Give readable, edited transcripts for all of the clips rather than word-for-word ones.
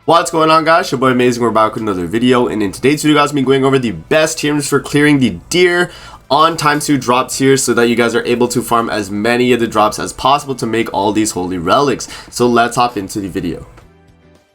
What's going on, guys? Your boy Amazing. We're back with another video, and in today's video, guys, I'm going over the best tiers for clearing the deer on times 2 drop tiers so that you guys are able to farm as many of the drops as possible to make all these holy relics. So let's hop into the video.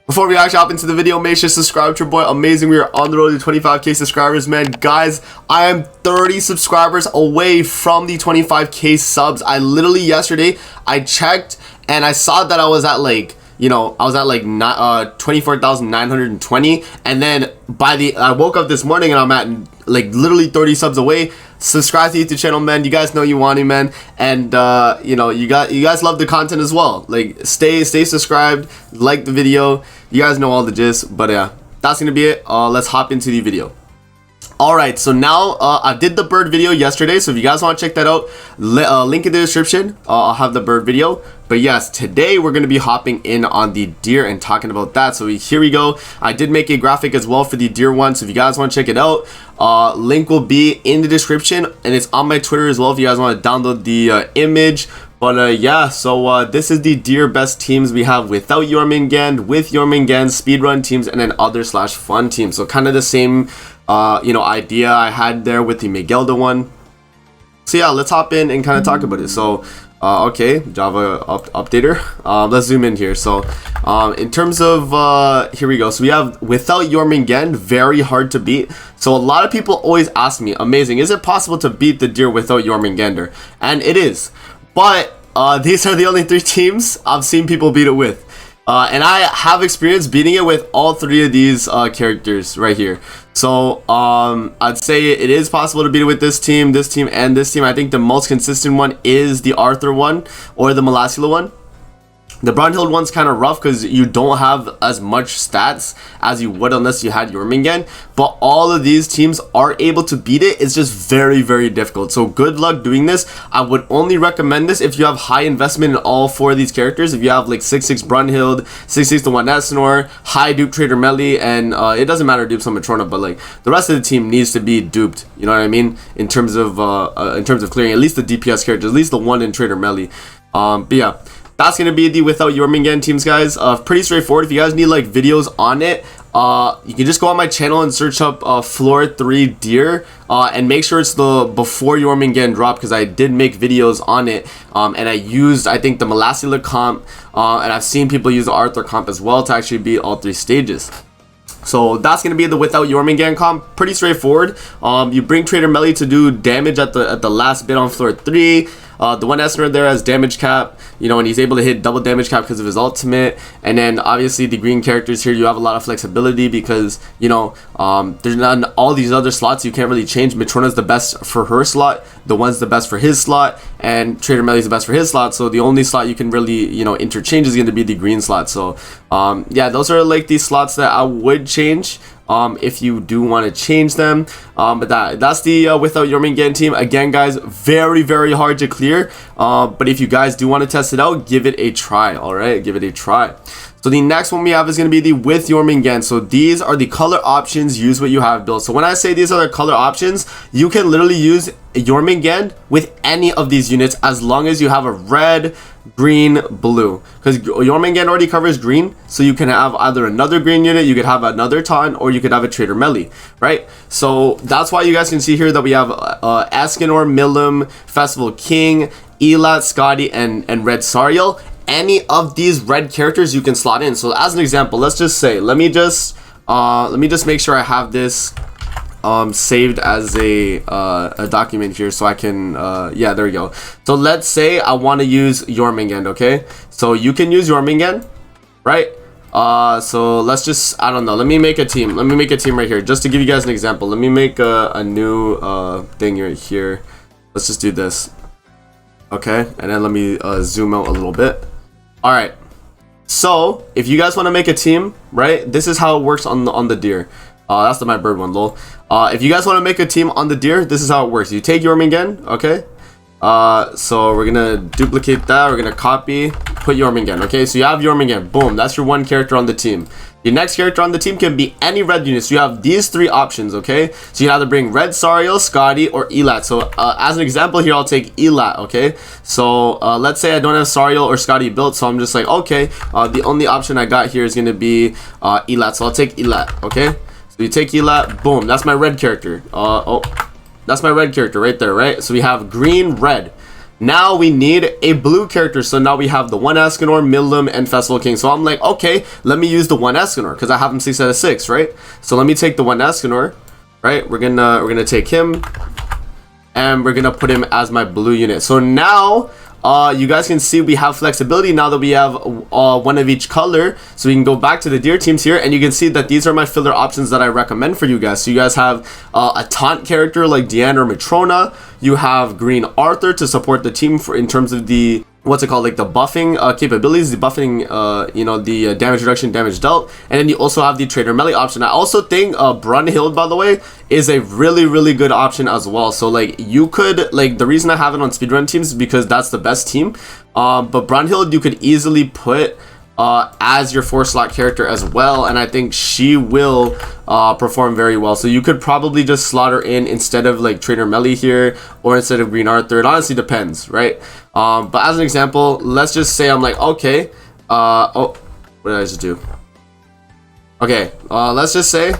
Before we actually hop into the video, make sure to subscribe to your boy Amazing. We are on the road to 25k subscribers, man. Guys, I am 30 subscribers away from the 25k subs. I literally yesterday I checked and I saw that I was at like 24,920, and then I woke up this morning and I'm at like literally 30 subs away. Subscribe to the YouTube channel, man. You guys know you want it, man, and you guys love the content as well. Like stay subscribed, like the video. You guys know all the gist, but yeah, that's gonna be it. Let's hop into the video. Alright, so now I did the bird video yesterday, so if you guys want to check that out, link in the description. I'll have the bird video. But yes, today we're going to be hopping in on the deer and talking about that. So here we go. I did make a graphic as well for the deer one, so if you guys want to check it out, link will be in the description, and it's on my Twitter as well if you guys want to download the image. But yeah, so this is the deer best teams we have without your Mingan, with your Mingan, speedrun teams, and then other / fun teams. So kind of the same idea I had there with the Miguelda one. So yeah, let's hop in and kind of talk about it. So okay, Java updater. Let's zoom in here. So in terms of here we go. So we have without your Mingan, very hard to beat. So a lot of people always ask me, Amazing, is it possible to beat the deer without your Mingander? And it is, but these are the only 3 teams I've seen people beat it with. And I have experience beating it with all 3 of these characters right here. So I'd say it is possible to beat it with this team, and this team. I think the most consistent one is the Arthur one or the Molassula one. The Brunhild one's kind of rough because you don't have as much stats as you would unless you had your Mingan. But all of these teams are able to beat it. It's just very, very difficult. So good luck doing this. I would only recommend this if you have high investment in all 4 of these characters. If you have like 6/6 Brunhild, 6/6 the one Esnor, high dupe Trader Melee, and it doesn't matter dupe some Matrona, but like the rest of the team needs to be duped. You know what I mean? In terms of clearing at least the DPS characters, at least the one in Trader Melee. But yeah. That's going to be the without your Mingan teams, guys. Pretty straightforward. If you guys need like videos on it, you can just go on my channel and search up floor 3 deer and make sure it's the before your Mingan drop, because I did make videos on it, and I used, I think, the Molassula comp, and I've seen people use the Arthur comp as well to actually beat all 3 stages. So that's going to be the without your Mingan comp. Pretty straightforward. You bring Trader Melee to do damage at the last bit on floor 3. The one Esnor there has damage cap, and he's able to hit double damage cap because of his ultimate. And then obviously the green characters here, you have a lot of flexibility because there's not all these other slots you can't really change. Matrona's the best for her slot, the one's the best for his slot, and Trader Melee's the best for his slot. So the only slot you can really interchange is going to be the green slot. So yeah, those are like these slots that I would change if you do want to change them. But that's the without your Mingan team. Again, guys, very, very hard to clear, but if you guys do want to test it out, give it a try. All right, give it a try. So the next one we have is going to be the with your Mingan. So these are the color options. Use what you have built. So when I say these are the color options, you can literally use your Mingan with any of these units as long as you have a red, green, blue, because your Mingan already covers green. So you can have either another green unit, you could have another Taunt, or you could have a Trader Melee, right? So that's why you guys can see here that we have Escanor, Milim, Festival King, Elat, Scotty, and Red Sariel. Any of these red characters you can slot in. So as an example, let's just say, let me just make sure I have this saved as a document here so I can yeah, there we go. So let's say I want to use your Mingan. Okay, so you can use your Mingan, right? So let's just, I don't know, let me make a team right here just to give you guys an example. Let me make a new thing right here. Let's just do this. Okay, and then let me zoom out a little bit. All right, so if you guys want to make a team, right, this is how it works on the deer. That's my bird one, lol. If you guys want to make a team on the deer, this is how it works. You take your Mingan, okay? So we're gonna duplicate that. We're gonna copy, put your Mingan. Okay, so you have your Mingan. Boom, that's your one character on the team. The next character on the team can be any red unit. So you have these 3 options, okay? So you can either bring red Sariel, Scotty, or Elat. So as an example here, I'll take Elat, okay? So let's say I don't have Sariel or Scotty built, so I'm just like, okay, the only option I got here is going to be Elat. So I'll take Elat, okay? So you take Elat, boom, that's my red character. That's my red character right there, right? So we have green, red. Now we need a blue character. So now we have the 1 Escanor, Milim, and Festival King. So I'm like, okay, let me use the 1 Escanor because I have him 6 out of 6, right? So let me take the 1 Escanor, right? We're gonna take him, and we're gonna put him as my blue unit. So now you guys can see we have flexibility now that we have one of each color. So we can go back to the deer teams here, and you can see that these are my filler options that I recommend for you guys. So you guys have a taunt character like Deanna or Matrona. You have green Arthur to support the team in terms of the, what's it called, like the buffing capabilities, the buffing, you know, the damage reduction, damage dealt. And then you also have the Trader Melee option. I also think Brunhild, by the way, is a really good option as well. So like you could, like, the reason I have it on speedrun teams is because that's the best team. But Brunhild you could easily put as your 4-slot character as well, and I think she will perform very well. So you could probably just slot her in instead of like Trader Melee here, or instead of Green Arthur. It honestly depends, right? But as an example, let's just say I'm like, okay, oh, what did I just do? Okay, let's just say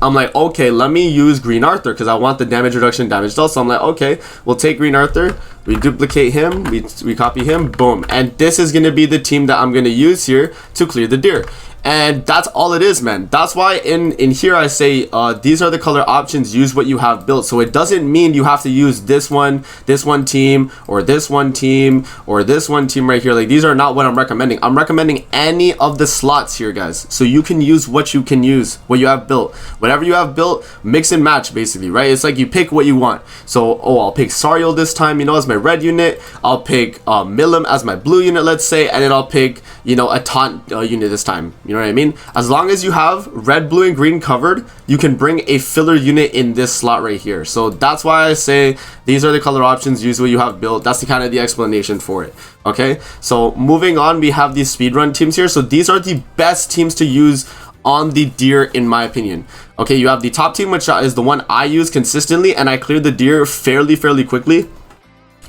I'm like, okay, let me use Green Arthur because I want the damage reduction, damage dealt. So I'm like, okay, we'll take Green Arthur, we duplicate him, we copy him, boom. And this is going to be the team that I'm going to use here to clear the deer. And that's all it is, man. That's why in here I say these are the color options, use what you have built. So it doesn't mean you have to use this one team, or this one team, or this one team right here. Like, these are not what I'm recommending. I'm recommending any of the slots here, guys. So you can use what you can use, what you have built. Whatever you have built, mix and match, basically, right? It's like you pick what you want. So, oh, I'll pick Sariel this time, you know, as my red unit. I'll pick Milim as my blue unit, let's say, and then I'll pick, you know, a taunt unit this time. You know what I mean? As long as you have red, blue, and green covered, you can bring a filler unit in this slot right here. So that's why I say these are the color options, use what you have built. That's the kind of the explanation for it. Okay, so moving on, we have these speedrun teams here. So these are the best teams to use on the deer, in my opinion. Okay, you have the top team, which is the one I use consistently, and I cleared the deer fairly quickly.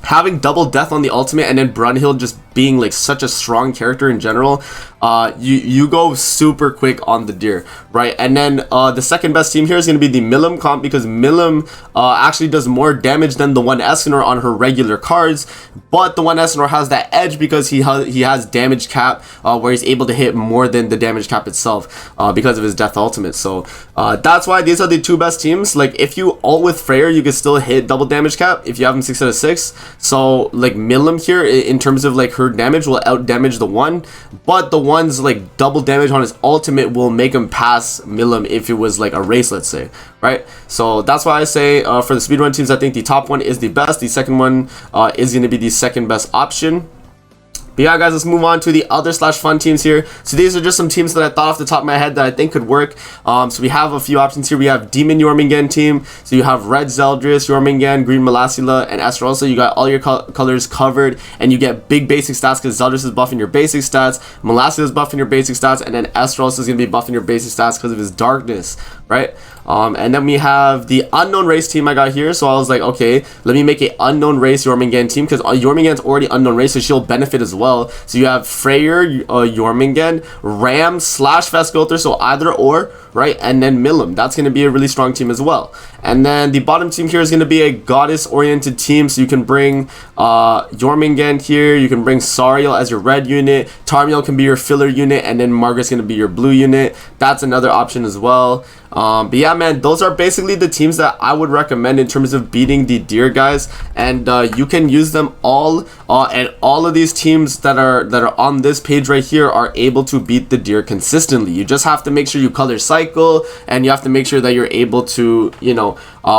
Having double death on the ultimate, and then Brunhild just being like such a strong character in general, you go super quick on the deer, right? And then the second best team here is going to be the Milim comp, because Milim actually does more damage than the 1 Escanor on her regular cards, but the 1 Escanor has that edge because he has damage cap where he's able to hit more than the damage cap itself because of his death ultimate. So that's why these are the 2 best teams. Like, if you ult with Freyr, you can still hit double damage cap if you have him 6 out of 6. So like Milim here, in terms of like her damage, will out damage the 1, but the 1's like double damage on his ultimate will make him pass Milim if it was like a race, let's say, right? So that's why I say for the speedrun teams, I think the top one is the best. The second one is going to be the second best option. But yeah, guys, let's move on to the other /fun teams here. So these are just some teams that I thought off the top of my head that I think could work. So we have a few options here. We have Demon Jormungand team. So you have Red Zeldris, Jormungand, Green Melasila, and Esther. Also, you got all your colors covered, and you get big basic stats because Zeldris is buffing your basic stats, Melasila is buffing your basic stats, and then Esther also is going to be buffing your basic stats because of his darkness, right? And then we have the unknown race team I got here. So I was like, okay, let me make an unknown race Jormungand team, because Jormungand's already unknown race, so she'll benefit as well. So you have Freyr, Jormungand, Ram / Vesgother, so either or, right? And then Milim. That's going to be a really strong team as well. And then the bottom team here is going to be a goddess-oriented team. So you can bring Jormungand here. You can bring Sariel as your red unit. Tarmiel can be your filler unit. And then Margaret's going to be your blue unit. That's another option as well. But yeah, man, those are basically the teams that I would recommend in terms of beating the deer, guys. And you can use them all. And all of these teams that are on this page right here are able to beat the deer consistently. You just have to make sure you color cycle, and you have to make sure that you're able to, you know,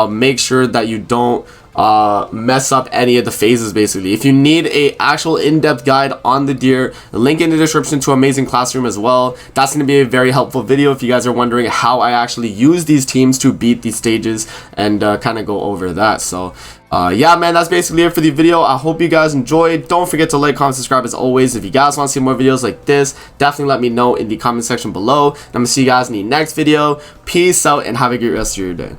make sure that you don't mess up any of the phases. Basically, if you need a actual in-depth guide on the deer, link in the description to Amazing Classroom as well. That's going to be a very helpful video if you guys are wondering how I actually use these teams to beat these stages, and kind of go over that. So yeah, man, that's basically it for the video. I hope you guys enjoyed. Don't forget to like, comment, subscribe as always. If you guys want to see more videos like this, definitely let me know in the comment section below. And I'm gonna see you guys in the next video. Peace out and have a great rest of your day.